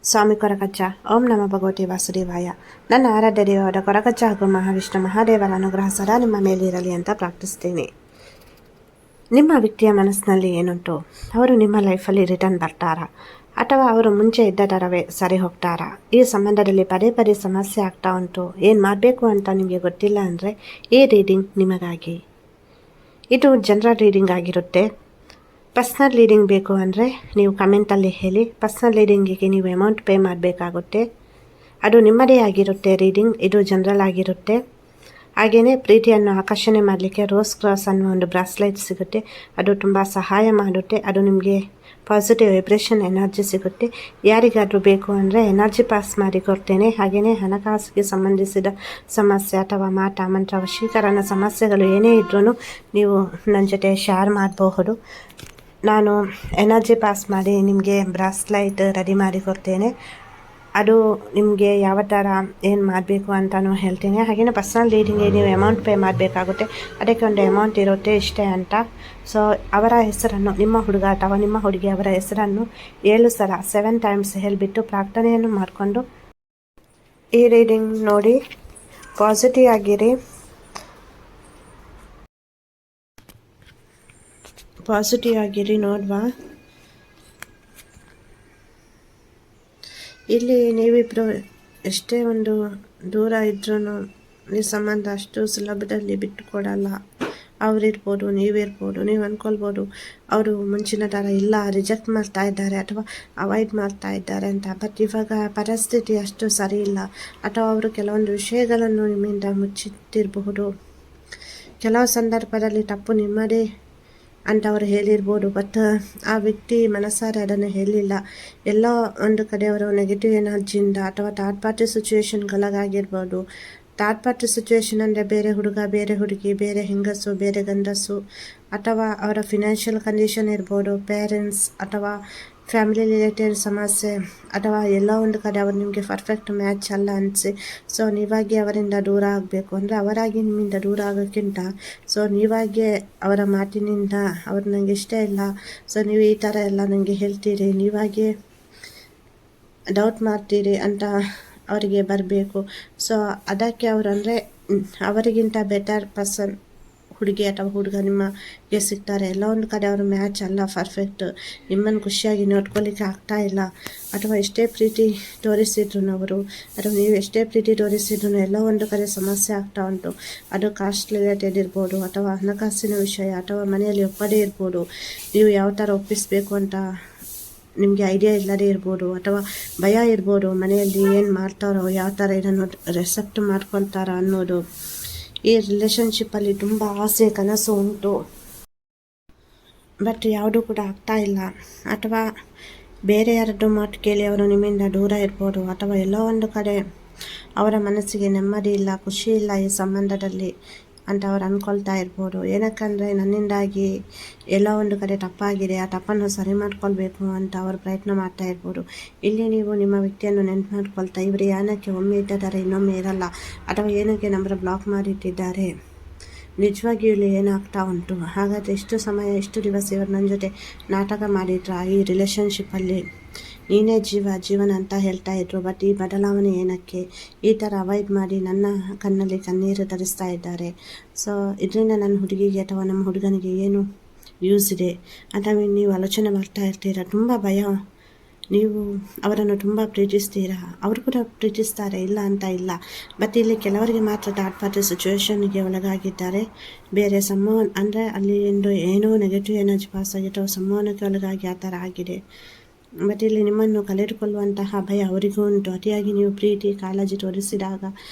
ಸ್ವಾಮಿ ಕೊರಗಜ್ಜ. ಓಂ ನಮ ಭಗವತಿ ವಾಸುದೇವಾಯ. ನನ್ನ ಆರಾಧ್ಯ ದೇವರ ಕೊರಗಜ್ಜ ಹಾಗೂ ಮಹಾವಿಷ್ಣು ಮಹಾದೇವರ ಅನುಗ್ರಹ ಸದಾ ನಿಮ್ಮ ಮೇಲಿರಲಿ ಅಂತ ಪ್ರಾರ್ಥಿಸ್ತೀನಿ. ನಿಮ್ಮ ವ್ಯಕ್ತಿಯ ಮನಸ್ಸಿನಲ್ಲಿ ಏನುಂಟು? ಅವರು ನಿಮ್ಮ ಲೈಫಲ್ಲಿ ರಿಟರ್ನ್ ಬರ್ತಾರಾ ಅಥವಾ ಅವರು ಮುಂಚೆ ಇದ್ದ ಥರವೇ ಸರಿ ಹೋಗ್ತಾರಾ? ಈ ಸಂಬಂಧದಲ್ಲಿ ಪದೇ ಪದೇ ಸಮಸ್ಯೆ ಆಗ್ತಾ ಉಂಟು. ಏನು ಮಾಡಬೇಕು ಅಂತ ನಿಮಗೆ ಗೊತ್ತಿಲ್ಲ ಅಂದರೆ ಈ ರೀಡಿಂಗ್ ನಿಮಗಾಗಿ. ಇದು ಜನರಲ್ ರೀಡಿಂಗ್ ಆಗಿರುತ್ತೆ. ಪರ್ಸ್ನಲ್ ರೀಡಿಂಗ್ ಬೇಕು ಅಂದರೆ ನೀವು ಕಮೆಂಟಲ್ಲಿ ಹೇಳಿ. ಪರ್ಸ್ನಲ್ ರೀಡಿಂಗಿಗೆ ನೀವು ಅಮೌಂಟ್ ಪೇ ಮಾಡಬೇಕಾಗುತ್ತೆ. ಅದು ನಿಮ್ಮದೇ ಆಗಿರುತ್ತೆ ರೀಡಿಂಗ್. ಇದು ಜನರಲ್ ಆಗಿರುತ್ತೆ. ಹಾಗೆಯೇ ಪ್ರೀತಿಯನ್ನು ಆಕರ್ಷಣೆ ಮಾಡಲಿಕ್ಕೆ ರೋಸ್ ಕ್ರಾಸ್ ಅನ್ನೋ ಒಂದು ಬ್ರಾಸ್ಲೈಟ್ ಸಿಗುತ್ತೆ. ಅದು ತುಂಬ ಸಹಾಯ ಮಾಡುತ್ತೆ. ಅದು ನಿಮಗೆ ಪಾಸಿಟಿವ್ ವೈಬ್ರೇಷನ್ ಎನರ್ಜಿ ಸಿಗುತ್ತೆ. ಯಾರಿಗಾದರೂ ಬೇಕು ಅಂದರೆ ಎನರ್ಜಿ ಪಾಸ್ ಮಾಡಿ ಕೊಡ್ತೇನೆ. ಹಾಗೆಯೇ ಹಣಕಾಸಿಗೆ ಸಂಬಂಧಿಸಿದ ಸಮಸ್ಯೆ ಅಥವಾ ಮಾಟ ಮಂತ್ರ ವಶೀಕರಣ ಸಮಸ್ಯೆಗಳು ಏನೇ ಇದ್ರೂ ನೀವು ನನ್ನ ಜೊತೆ ಶೇರ್ ಮಾಡಬಹುದು. ನಾನು ಎನರ್ಜಿ ಪಾಸ್ ಮಾಡಿ ನಿಮಗೆ ಬ್ರಾಸ್ಲೈಟ್ ರೆಡಿ ಮಾಡಿ ಕೊಡ್ತೇನೆ. ಅದು ನಿಮಗೆ ಯಾವ ಥರ ಏನು ಮಾಡಬೇಕು ಅಂತಲೂ ಹೇಳ್ತೀನಿ. ಹಾಗೆಯೇ ಪರ್ಸನಲ್ ರೀಡಿಂಗ್ಗೆ ನೀವು ಅಮೌಂಟ್ ಪೇ ಮಾಡಬೇಕಾಗುತ್ತೆ. ಅದಕ್ಕೆ ಒಂದು ಅಮೌಂಟ್ ಇರುತ್ತೆ ಇಷ್ಟೇ ಅಂತ. ಸೊ ಅವರ ಹೆಸರನ್ನು, ನಿಮ್ಮ ಹುಡುಗ ಅಥವಾ ನಿಮ್ಮ ಹುಡುಗಿ ಅವರ ಹೆಸರನ್ನು 7 ಟೈಮ್ಸ್ ಹೇಳಿಬಿಟ್ಟು ಪ್ರಾರ್ಥನೆಯನ್ನು ಮಾಡಿಕೊಂಡು ಈ ರೀಡಿಂಗ್ ನೋಡಿ. ಪಾಸಿಟಿವ್ ಆಗಿರಿ. ನೋಡುವ. ಇಲ್ಲಿ ನೀವಿಬ್ಬರು ಎಷ್ಟೇ ಒಂದು ದೂರ ಇದ್ರೂ ಈ ಸಂಬಂಧ ಅಷ್ಟು ಸುಲಭದಲ್ಲಿ ಬಿಟ್ಟು ಕೊಡಲ್ಲ. ಅವರಿರ್ಬೋದು, ನೀವಿರ್ಬೋದು, ನೀವು ಅಂದ್ಕೊಳ್ಬೋದು ಅವರು ಮುಂಚಿನ ಥರ ಇಲ್ಲ, ರಿಜೆಕ್ಟ್ ಮಾಡ್ತಾ ಇದ್ದಾರೆ ಅಥವಾ ಅವಾಯ್ಡ್ ಮಾಡ್ತಾ ಇದ್ದಾರೆ ಅಂತ. ಬಟ್ ಇವಾಗ ಪರಿಸ್ಥಿತಿ ಅಷ್ಟು ಸರಿ ಇಲ್ಲ. ಅಥವಾ ಅವರು ಕೆಲವೊಂದು ವಿಷಯಗಳನ್ನು ನಿಮ್ಮಿಂದ ಮುಚ್ಚಿಟ್ಟಿರಬಹುದು. ಕೆಲವು ಸಂದರ್ಭದಲ್ಲಿ ತಪ್ಪು ನಿಮ್ಮದೇ ಅಂತ ಅವರು ಹೇಳಿರ್ಬೋದು. ಬಟ್ ಆ ವ್ಯಕ್ತಿ ಮನಸಾರೆ ಅದನ್ನು ಹೇಳಿಲ್ಲ. ಎಲ್ಲೋ ಒಂದು ಕಡೆ ಅವರು ನೆಗೆಟಿವ್ ಎನರ್ಜಿಯಿಂದ ಅಥವಾ ಥರ್ಡ್ ಪಾರ್ಟಿ ಸಿಚುವೇಶನ್ಗಳಿಗಾಗಿರ್ಬೋದು. ಥರ್ಡ್ ಪಾರ್ಟಿ ಸಿಚುವೇಶನ್ ಅಂದರೆ ಬೇರೆ ಹುಡುಗ, ಬೇರೆ ಹುಡುಗಿ, ಬೇರೆ ಹೆಂಗಸು, ಬೇರೆ ಗಂಡಸು, ಅಥವಾ ಅವರ ಫಿನಾನ್ಷಿಯಲ್ ಕಂಡೀಷನ್ ಇರ್ಬೋದು, ಪೇರೆಂಟ್ಸ್ ಅಥವಾ ಫ್ಯಾಮಿಲಿ ರಿಲೇಟೆಡ್ ಸಮಸ್ಯೆ, ಅಥವಾ ಎಲ್ಲ ಒಂದು ಕಡೆ ಅವರು ನಿಮಗೆ ಪರ್ಫೆಕ್ಟ್ ಮ್ಯಾಚ್ ಅಲ್ಲ ಅನಿಸಿ ಸೊ ನೀವಾಗಿ ಅವರಿಂದ ದೂರ ಆಗಬೇಕು ಅಂದರೆ ಅವರಾಗಿ ನಿಮ್ಮಿಂದ ದೂರ ಆಗೋಕ್ಕಿಂತ ಸೊ ನೀವಾಗೇ ಅವರ ಮಾತಿನಿಂದ ಅವ್ರು ನನಗೆ ಇಷ್ಟ ಇಲ್ಲ, ಸೊ ನೀವು ಈ ಥರ ಎಲ್ಲ ನನಗೆ ಹೇಳ್ತೀರಿ, ನೀವಾಗೇ ಡೌಟ್ ಮಾಡ್ತೀರಿ ಅಂತ ಅವರಿಗೆ ಬರಬೇಕು. ಸೊ ಅದಕ್ಕೆ ಅವರು ಅಂದರೆ ಅವರಿಗಿಂತ ಬೆಟರ್ ಪರ್ಸನ್ ಹುಡುಗಿ ಅಥವಾ ಹುಡುಗ ನಿಮಗೆ ಸಿಗ್ತಾರೆ. ಎಲ್ಲ ಒಂದು ಕಡೆ ಅವರು ಮ್ಯಾಚ್ ಅಲ್ಲ, ಪರ್ಫೆಕ್ಟ್, ನಿಮ್ಮನ್ನು ಖುಷಿಯಾಗಿ ನೋಡ್ಕೊಳ್ಳಿಕ್ಕೆ ಆಗ್ತಾ ಇಲ್ಲ. ಅಥವಾ ಎಷ್ಟೇ ಪ್ರೀತಿ ತೋರಿಸಿದ್ರು ಅವರು, ಅಥವಾ ನೀವು ಎಷ್ಟೇ ಪ್ರೀತಿ ತೋರಿಸಿದ್ರು ಎಲ್ಲ ಒಂದು ಕಡೆ ಸಮಸ್ಯೆ ಆಗ್ತಾ ಉಂಟು. ಅದು ಕಾಸ್ಟ್ ರಿಲೇಟೆಡ್ ಇರ್ಬೋದು, ಅಥವಾ ಹಣಕಾಸಿನ ವಿಷಯ, ಅಥವಾ ಮನೆಯಲ್ಲಿ ಒಪ್ಪದೇ ಇರ್ಬೋದು. ನೀವು ಯಾವ ಥರ ಒಪ್ಪಿಸಬೇಕು ಅಂತ ನಿಮಗೆ ಐಡಿಯಾ ಇಲ್ಲದೇ ಇರ್ಬೋದು, ಅಥವಾ ಭಯ ಇರ್ಬೋದು. ಮನೆಯಲ್ಲಿ ಏನು ಮಾಡ್ತಾರೋ, ಯಾವ ಥರ ಇದನ್ನು ರೆಸೆಪ್ಟ್ ಮಾಡ್ಕೊತಾರ ಅನ್ನೋದು. ಈ ರಿಲೇಷನ್ಶಿಪ್ಪಲ್ಲಿ ತುಂಬ ಆಸೆ ಕನಸು ಉಂಟು. ಬಟ್ ಯಾವುದೂ ಕೂಡ ಆಗ್ತಾ ಇಲ್ಲ. ಅಥವಾ ಬೇರೆ ಯಾರದ್ದು ಮಾತು ಕೇಳಿ ಅವರು ನಿಮ್ಮಿಂದ ದೂರ ಇರ್ಬೋದು. ಅಥವಾ ಎಲ್ಲೋ ಒಂದು ಕಡೆ ಅವರ ಮನಸ್ಸಿಗೆ ನೆಮ್ಮದಿ ಇಲ್ಲ, ಖುಷಿ ಇಲ್ಲ ಈ ಸಂಬಂಧದಲ್ಲಿ ಅಂತ ಅವ್ರು ಅಂದ್ಕೊಳ್ತಾ ಇರ್ಬೋದು. ಏನಕ್ಕಂದರೆ ನನ್ನಿಂದಾಗಿ ಎಲ್ಲ ಒಂದು ಕಡೆ ತಪ್ಪಾಗಿದೆ, ಆ ತಪ್ಪನ್ನು ಸರಿ ಮಾಡ್ಕೊಳ್ಬೇಕು ಅಂತ ಅವರು ಪ್ರಯತ್ನ ಮಾಡ್ತಾ ಇರ್ಬೋದು. ಇಲ್ಲಿ ನೀವು ನಿಮ್ಮ ವ್ಯಕ್ತಿಯನ್ನು ನೆನ್ಪು ಮಾಡ್ಕೊಳ್ತಾ ಇವರು ಏನಕ್ಕೆ ಒಮ್ಮೆ ಇಟ್ಟಿದ್ದಾರೆ ಇನ್ನೊಮ್ಮೆ ಇರಲ್ಲ, ಅಥವಾ ಏನಕ್ಕೆ ನಂಬರ್ ಬ್ಲಾಕ್ ಮಾಡಿಟ್ಟಿದ್ದಾರೆ, ನಿಜವಾಗಿಯೂ ಇಲ್ಲಿ ಏನಾಗ್ತಾ ಉಂಟು, ಹಾಗಾದರೆ ಎಷ್ಟು ಸಮಯ ಎಷ್ಟು ದಿವಸ ಇವರು ನನ್ನ ಜೊತೆ ನಾಟಕ ಮಾಡಿದ್ರ ಈ ರಿಲೇಷನ್ಶಿಪ್ಪಲ್ಲಿ, ನೀನೇ ಜೀವನ ಅಂತ ಹೇಳ್ತಾ ಇದ್ರು. ಬಟ್ ಈ ಬದಲಾವಣೆ ಏನಕ್ಕೆ ಈ ಥರ ಅವಾಯ್ಡ್ ಮಾಡಿ ನನ್ನ ಕಣ್ಣಲ್ಲಿ ಕಣ್ಣೀರು ತರಿಸ್ತಾ ಇದ್ದಾರೆ. ಸೊ ಇದರಿಂದ ನನ್ನ ಹುಡುಗಿಗೆ ಅಥವಾ ನಮ್ಮ ಹುಡುಗನಿಗೆ ಏನು ಯೂಸ್ ಇದೆ ಅಂತ ನೀವು ಆಲೋಚನೆ ಮಾಡ್ತಾ ಇರ್ತೀರ. ತುಂಬ ಭಯ. ನೀವು ಅವರನ್ನು ತುಂಬ ಪ್ರೀತಿಸ್ತೀರಾ, ಅವರು ಕೂಡ ಪ್ರೀತಿಸ್ತಾರೆ, ಇಲ್ಲ ಅಂತ ಇಲ್ಲ. ಬಟ್ ಇಲ್ಲಿ ಕೆಲವರಿಗೆ ಮಾತ್ರ ಥರ್ಡ್ ಪಾರ್ಟಿ ಸಿಚುವೇಶನ್ಗೆ ಒಳಗಾಗಿದ್ದಾರೆ. ಬೇರೆ ಸಂವಹನ ಅಂದರೆ ಅಲ್ಲಿ ಏನೋ ನೆಗೆಟಿವ್ ಎನರ್ಜಿ ಪಾಸ್ ಆಗಿತ್ತು, ಸಂವಹನಕ್ಕೆ ಒಳಗಾಗಿ ಆ ಥರ ಆಗಿದೆ. ಬಟ್ ಇಲ್ಲಿ ನಿಮ್ಮನ್ನು ಕಳೆದುಕೊಳ್ಳುವಂತಹ ಭಯ ಅವರಿಗೂ ಉಂಟು. ಅತಿಯಾಗಿ ನೀವು ಪ್ರೀತಿ ಕಾಳಜಿ ತೋರಿಸಿದಾಗ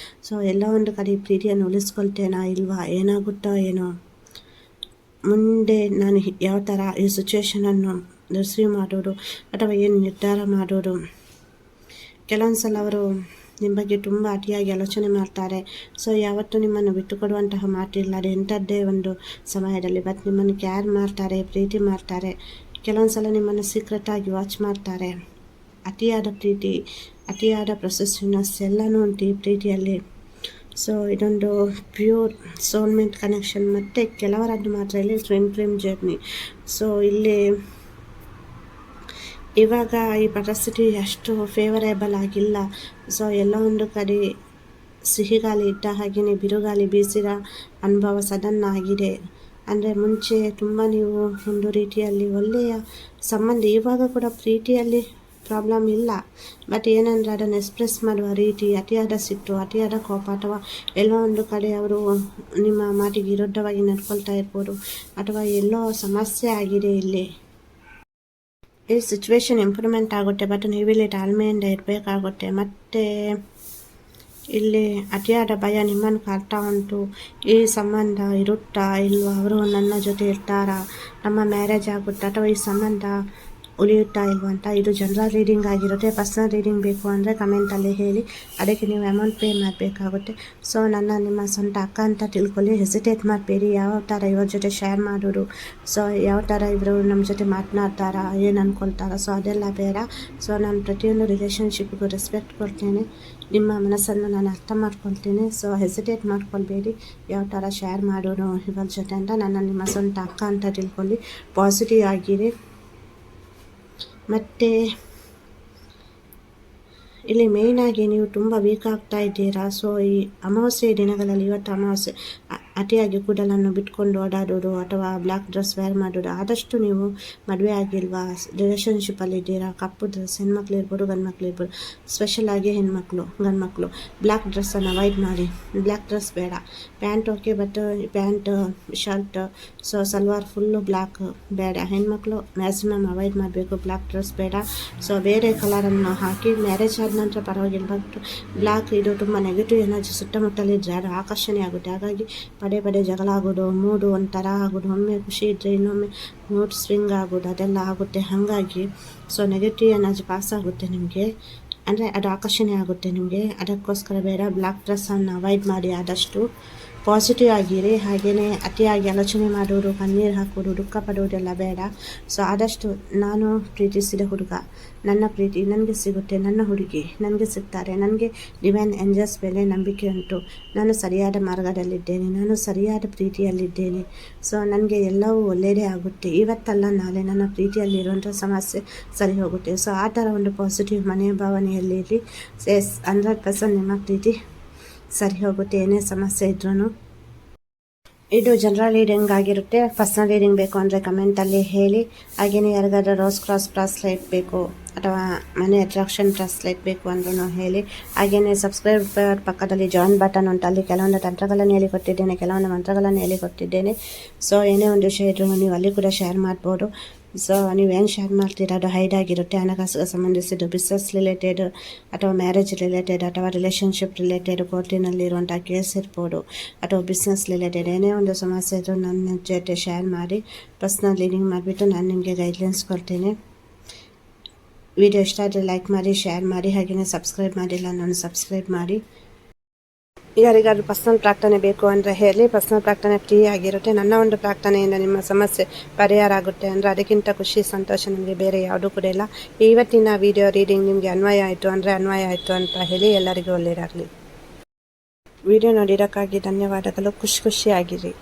ಸೊ ಎಲ್ಲ ಒಂದು ಕಡೆ ಪ್ರೀತಿಯನ್ನು ಉಳಿಸ್ಕೊಳ್ತೇನಾ ಇಲ್ವಾ, ಏನಾಗುತ್ತೋ ಏನೋ, ಮುಂದೆ ನಾನು ಯಾವ ಥರ ಈ ಸಿಚುವೇಶನನ್ನು ರಿಸೀವ್ ಮಾಡೋದು ಅಥವಾ ಏನು ನಿರ್ಧಾರ ಮಾಡೋದು. ಕೆಲವೊಂದು ಸಲ ಅವರು ನಿಮ್ಮ ಬಗ್ಗೆ ತುಂಬ ಅತಿಯಾಗಿ ಆಲೋಚನೆ ಮಾಡ್ತಾರೆ. ಸೊ ಯಾವತ್ತೂ ನಿಮ್ಮನ್ನು ಬಿಟ್ಟುಕೊಡುವಂತಹ ಮಾತಿಲ್ಲ ಅದು ಎಂಥದ್ದೇ ಒಂದು ಸಮಯದಲ್ಲಿ. ಬಟ್ ನಿಮ್ಮನ್ನು ಕೇರ್ ಮಾಡ್ತಾರೆ, ಪ್ರೀತಿ ಮಾಡ್ತಾರೆ. ಕೆಲವೊಂದು ಸಲ ನಿಮ್ಮನ್ನು ಸೀಕ್ರೆಟಾಗಿ ವಾಚ್ ಮಾಡ್ತಾರೆ. ಅತಿಯಾದ ಪ್ರೀತಿ, ಅತಿಯಾದ ಪ್ರೊಸೆಸಿವ್ನೆಸ್ ಎಲ್ಲನೂ ಉಂಟು ಈ ಪ್ರೀತಿಯಲ್ಲಿ. ಸೊ ಇದೊಂದು ಪ್ಯೂರ್ ಸೋಲ್ಮೇಟ್ ಕನೆಕ್ಷನ್. ಮತ್ತು ಕೆಲವರದ್ದು ಮಾತ್ರ ಇಲ್ಲಿ ಟ್ವಿನ್ ಫ್ಲೇಮ್ ಜರ್ನಿ. ಸೊ ಇಲ್ಲಿ ಇವಾಗ ಈ ಪರಿಸ್ಥಿತಿ ಅಷ್ಟು ಫೇವರೇಬಲ್ ಆಗಿಲ್ಲ. ಸೊ ಎಲ್ಲ ಒಂದು ಕಡೆ ಸಿಹಿಗಾಲಿ ಇಟ್ಟ ಹಾಗೆಯೇ ಬಿರುಗಾಲಿ ಬೀಸಿದ ಅನುಭವ ಸಡನ್ ಆಗಿದೆ. ಅಂದರೆ ಮುಂಚೆ ತುಂಬ ನೀವು ಒಂದು ರೀತಿಯಲ್ಲಿ ಒಳ್ಳೆಯ ಸಂಬಂಧ, ಇವಾಗ ಕೂಡ ಪ್ರೀತಿಯಲ್ಲಿ ಪ್ರಾಬ್ಲಮ್ ಇಲ್ಲ. ಬಟ್ ಏನಂದರೆ ಅದನ್ನು ಎಕ್ಸ್ಪ್ರೆಸ್ ಮಾಡುವ ರೀತಿ, ಅತಿಯಾದ ಸಿಟ್ಟು, ಅತಿಯಾದ ಕೋಪ, ಅಥವಾ ಎಲ್ಲೋ ಒಂದು ಕಡೆ ಅವರು ನಿಮ್ಮ ಮಾತಿಗೆ ವಿರುದ್ಧವಾಗಿ ನಡ್ಕೊಳ್ತಾ ಇರ್ಬೋದು, ಅಥವಾ ಎಲ್ಲೋ ಸಮಸ್ಯೆ ಆಗಿದೆ ಇಲ್ಲಿ. ಈ ಸಿಚುವೇಶನ್ ಇಂಪ್ರೂವ್ಮೆಂಟ್ ಆಗುತ್ತೆ, ಬಟ್ ನೀವಿಲ್ಲಿ ತಾಳ್ಮೆಯಿಂದ ಇರಬೇಕಾಗುತ್ತೆ. ಮತ್ತು ಇಲ್ಲಿ ಅತಿಯಾದ ಭಯ ನಿಮ್ಮನ್ನು ಕಾಡ್ತಾ ಉಂಟು. ಈ ಸಂಬಂಧ ಇರುತ್ತಾ ಇಲ್ವಾ, ಅವರು ನನ್ನ ಜೊತೆ ಇರ್ತಾರಾ, ನಮ್ಮ ಮ್ಯಾರೇಜ್ ಆಗುತ್ತಾ, ಅಥವಾ ಈ ಸಂಬಂಧ ಉಳಿಯುತ್ತಾ ಇಲ್ವಾ ಅಂತ. ಇದು ಜನರಲ್ ರೀಡಿಂಗ್ ಆಗಿರುತ್ತೆ. ಪರ್ಸನಲ್ ರೀಡಿಂಗ್ ಬೇಕು ಅಂದರೆ ಕಮೆಂಟಲ್ಲಿ ಹೇಳಿ, ಅದಕ್ಕೆ ನೀವು ಅಮೌಂಟ್ ಪೇ ಮಾಡಬೇಕಾಗುತ್ತೆ. ಸೊ ನಿಮ್ಮ ಸ್ವಂತ ಅಕ್ಕ ಅಂತ ತಿಳ್ಕೊಳ್ಳಿ, ಹೆಸಿಟೇಟ್ ಮಾಡಬೇಡಿ. ಯಾವ ಥರ ಇವ್ರ ಜೊತೆ ಶೇರ್ ಮಾಡೋರು, ಸೊ ಯಾವ ಥರ ಇವರು ನಮ್ಮ ಜೊತೆ ಮಾತನಾಡ್ತಾರಾ, ಏನು ಅಂದ್ಕೊಳ್ತಾರ, ಸೊ ಅದೆಲ್ಲ ಬೇಡ. ಸೊ ನಾನು ಪ್ರತಿಯೊಂದು ರಿಲೇಷನ್ಶಿಪ್ಗೂ ರೆಸ್ಪೆಕ್ಟ್ ಕೊಡ್ತೇನೆ, ನಿಮ್ಮ ಮನಸ್ಸನ್ನು ನಾನು ಅರ್ಥ ಮಾಡ್ಕೊಳ್ತೇನೆ. ಸೊ ಹೆಸಿಟೇಟ್ ಮಾಡ್ಕೊಳ್ಬೇಡಿ ಯಾವ ಥರ ಶೇರ್ ಮಾಡೋರು ಇವ್ರ ಜೊತೆ ಅಂತ. ನಿಮ್ಮ ಸ್ವಂತ ಅಕ್ಕ ಅಂತ ತಿಳ್ಕೊಳ್ಳಿ, ಪಾಸಿಟಿವ್ ಆಗಿರಿ. ಮತ್ತು ಇಲ್ಲಿ ಮೇಯ್ನಾಗಿ ನೀವು ತುಂಬ ವೀಕ್ ಆಗ್ತಾ ಇದ್ದೀರಾ. ಸೊ ಈ ಅಮಾವಾಸ್ಯೆ ದಿನಗಳಲ್ಲಿ, ಇವತ್ತು ಅಮಾವಾಸ್ಯೆ, ಅತಿಯಾಗಿ ಕೂದಲನ್ನು ಬಿಟ್ಕೊಂಡು ಓಡಾಡೋದು ಅಥವಾ ಬ್ಲ್ಯಾಕ್ ಡ್ರೆಸ್ ವೇರ್ ಮಾಡೋದು. ಆದಷ್ಟು ನೀವು ಮದುವೆ ಆಗಿಲ್ವಾ, ರಿಲೇಷನ್ಶಿಪ್ಪಲ್ಲಿದ್ದೀರಾ, ಕಪ್ಪು ಡ್ರೆಸ್ ಹೆಣ್ಮಕ್ಳು ಇರ್ಬೋದು ಗಂಡ್ಮಕ್ಳು ಇರ್ಬೋದು, ಸ್ಪೆಷಲಾಗಿ ಗಂಡ್ಮಕ್ಳು ಬ್ಲ್ಯಾಕ್ ಡ್ರೆಸ್ಸನ್ನು ಅವಾಯ್ಡ್ ಮಾಡಿ. ಬ್ಲ್ಯಾಕ್ ಡ್ರೆಸ್ ಬೇಡ. Pant okay, but pant, shirt, so salwar full black ಬೇಡ. ಹೆಣ್ಮಕ್ಳು ಮ್ಯಾಕ್ಸಿಮಮ್ ಅವಾಯ್ಡ್ ಮಾಡಬೇಕು, ಬ್ಲ್ಯಾಕ್ ಡ್ರೆಸ್ ಬೇಡ. ಸೊ ಬೇರೆ ಕಲರನ್ನು ಹಾಕಿ. ಮ್ಯಾರೇಜ್ ಆದ ನಂತರ ಪರವಾಗಿಲ್ಲ, ಬಟ್ ಬ್ಲ್ಯಾಕ್ ಇದು ತುಂಬ ನೆಗೆಟಿವ್ ಎನರ್ಜಿ ಸುತ್ತಮುತ್ತಲಿದ್ದರೆ ಅದು ಆಕರ್ಷಣೆ ಆಗುತ್ತೆ. ಹಾಗಾಗಿ ಪದೇ ಜಗಳ ಆಗೋದು, ಮೂಡು ಒಂಥರ ಆಗೋದು, ಒಮ್ಮೆ ಖುಷಿ ಇದ್ದರೆ ಇನ್ನೊಮ್ಮೆ ಮೂಡ್ ಸ್ವಿಂಗ್ ಆಗೋದು, ಅದೆಲ್ಲ ಆಗುತ್ತೆ. ಹಾಗಾಗಿ ಸೊ ನೆಗೆಟಿವ್ ಎನರ್ಜಿ ಪಾಸ್ ಆಗುತ್ತೆ ನಿಮಗೆ, ಅಂದರೆ ಅದು ಆಕರ್ಷಣೆ ಆಗುತ್ತೆ ನಿಮಗೆ. ಅದಕ್ಕೋಸ್ಕರ ಬೇಡ, ಬ್ಲ್ಯಾಕ್ ಡ್ರೆಸ್ಸನ್ನು ಅವಾಯ್ಡ್ ಮಾಡಿ. ಆದಷ್ಟು ಪಾಸಿಟಿವ್ ಆಗಿರಿ. ಹಾಗೆಯೇ ಅತಿಯಾಗಿ ಆಲೋಚನೆ ಮಾಡೋರು, ಕಣ್ಣೀರು ಹಾಕೋದು, ದುಃಖ ಪಡೋದೆಲ್ಲ ಬೇಡ. ಸೊ ಆದಷ್ಟು ನಾನು ಪ್ರೀತಿಸಿದ ಹುಡುಗ, ನನ್ನ ಪ್ರೀತಿ ನನಗೆ ಸಿಗುತ್ತೆ, ನನ್ನ ಹುಡುಗಿ ನನಗೆ ಸಿಗ್ತಾರೆ, ನನಗೆ ಡಿವೈನ್ ಏಂಜಲ್ಸ್ ಮೇಲೆ ನಂಬಿಕೆ ಉಂಟು, ನಾನು ಸರಿಯಾದ ಮಾರ್ಗದಲ್ಲಿದ್ದೇನೆ, ನಾನು ಸರಿಯಾದ ಪ್ರೀತಿಯಲ್ಲಿದ್ದೇನೆ. ಸೊ ನನಗೆ ಎಲ್ಲವೂ ಒಳ್ಳೆಯದೇ ಆಗುತ್ತೆ. ಇವತ್ತಲ್ಲ ನಾಳೆ ನನ್ನ ಪ್ರೀತಿಯಲ್ಲಿರುವಂಥ ಸಮಸ್ಯೆ ಸರಿ ಹೋಗುತ್ತೆ. ಸೊ ಆ ಥರ ಒಂದು ಪಾಸಿಟಿವ್ ಮನೋಭಾವನೆಯಲ್ಲಿ 100% ನಿಮ್ಮ ಪ್ರೀತಿ ಸರಿ ಹೋಗುತ್ತೆ, ಏನೇ ಸಮಸ್ಯೆ ಇದ್ರೂ. ಇದು ಜನರಲ್ ರೀಡಿಂಗ್ ಆಗಿರುತ್ತೆ. ಪರ್ಸನಲ್ ರೀಡಿಂಗ್ ಬೇಕು ಅಂದರೆ ಕಮೆಂಟಲ್ಲಿ ಹೇಳಿ. ಹಾಗೆಯೇ ಯಾರಿಗಾದ್ರೂ ರೋಸ್ ಕ್ರಾಸ್ ಬ್ರಾಸ್ಲೆಟ್ ಬೇಕು ಅಥವಾ ಮನಿ ಅಟ್ರಾಕ್ಷನ್ ಬ್ರಾಸ್ಲೆಟ್ ಬೇಕು ಅಂದ್ರೂ ಹೇಳಿ. ಹಾಗೆಯೇ ಸಬ್ಸ್ಕ್ರೈಬರ್ ಪಕ್ಕದಲ್ಲಿ ಜಾಯಿನ್ ಬಟನ್ ಉಂಟು, ಅಲ್ಲಿ ಕೆಲವೊಂದು ತಂತ್ರಗಳನ್ನು ಹೇಳಿಕೊಟ್ಟಿದ್ದೇನೆ, ಕೆಲವೊಂದು ಮಂತ್ರಗಳನ್ನು ಹೇಳಿಕೊಟ್ಟಿದ್ದೇನೆ. ಸೊ ಏನೇ ಒಂದು ವಿಷಯ ಇದ್ರೂ ನೀವು ಅಲ್ಲಿ ಕೂಡ ಶೇರ್ ಮಾಡ್ಬೋದು. ಸೊ ನೀವೇನು ಶೇರ್ ಮಾಡ್ತೀರ ಅದು ಹೈಡ್ ಆಗಿರುತ್ತೆ. ಹಣಕಾಸಿಗೆ ಸಂಬಂಧಿಸಿದ್ದು, ಬಿಸ್ನೆಸ್ ರಿಲೇಟೆಡ್ ಅಥವಾ ಮ್ಯಾರೇಜ್ ರಿಲೇಟೆಡ್ ಅಥವಾ ರಿಲೇಷನ್ಶಿಪ್ ರಿಲೇಟೆಡ್, ಕೋರ್ಟಿನಲ್ಲಿರುವಂಥ ಕೇಸ್ ಇರ್ಬೋದು, ಅಥವಾ ಬಿಸ್ನೆಸ್ ರಿಲೇಟೆಡ್ ಏನೇ ಒಂದು ಸಮಸ್ಯೆ ಇದ್ದರೂ ನನ್ನ ಜೊತೆ ಶೇರ್ ಮಾಡಿ. ಪರ್ಸ್ನಲ್ ರೀಡಿಂಗ್ ಮಾಡಿಬಿಟ್ಟು ನಾನು ನಿಮಗೆ ಗೈಡ್ಲೈನ್ಸ್ ಕೊಡ್ತೀನಿ. ವಿಡಿಯೋ ಇಷ್ಟ ಆದರೆ ಲೈಕ್ ಮಾಡಿ, ಶೇರ್ ಮಾಡಿ. ಹಾಗೆಯೇ ಸಬ್ಸ್ಕ್ರೈಬ್ ಮಾಡಿಲ್ಲ ನಾನು ಸಬ್ಸ್ಕ್ರೈಬ್ ಮಾಡಿ. ಯಾರಿಗಾದ್ರೂ ಪರ್ಸನಲ್ ಪ್ರಾರ್ಥನೆ ಬೇಕು ಅಂದರೆ ಹೇಳಿ. ಪರ್ಸನಲ್ ಪ್ರಾರ್ಥನೆ ಫ್ರೀ ಆಗಿರುತ್ತೆ. ನನ್ನ ಒಂದು ಪ್ರಾರ್ಥನೆಯಿಂದ ನಿಮ್ಮ ಸಮಸ್ಯೆ ಪರಿಹಾರ ಆಗುತ್ತೆ ಅಂದರೆ ಅದಕ್ಕಿಂತ ಖುಷಿ ಸಂತೋಷ ನನಗೆ ಬೇರೆ ಯಾವುದೂ ಕೂಡ ಇಲ್ಲ. ಇವತ್ತಿನ ವಿಡಿಯೋ ರೀಡಿಂಗ್ ನಿಮಗೆ ಅನ್ವಯ ಆಯಿತು ಅಂದರೆ ಅನ್ವಯ ಆಯಿತು ಅಂತ ಹೇಳಿ. ಎಲ್ಲರಿಗೂ ಒಳ್ಳೆಯದಾಗಲಿ. ವಿಡಿಯೋ ನೋಡಿರೋಕ್ಕಾಗಿ ಧನ್ಯವಾದಗಳು. ಖುಷಿಯಾಗಿರಿ.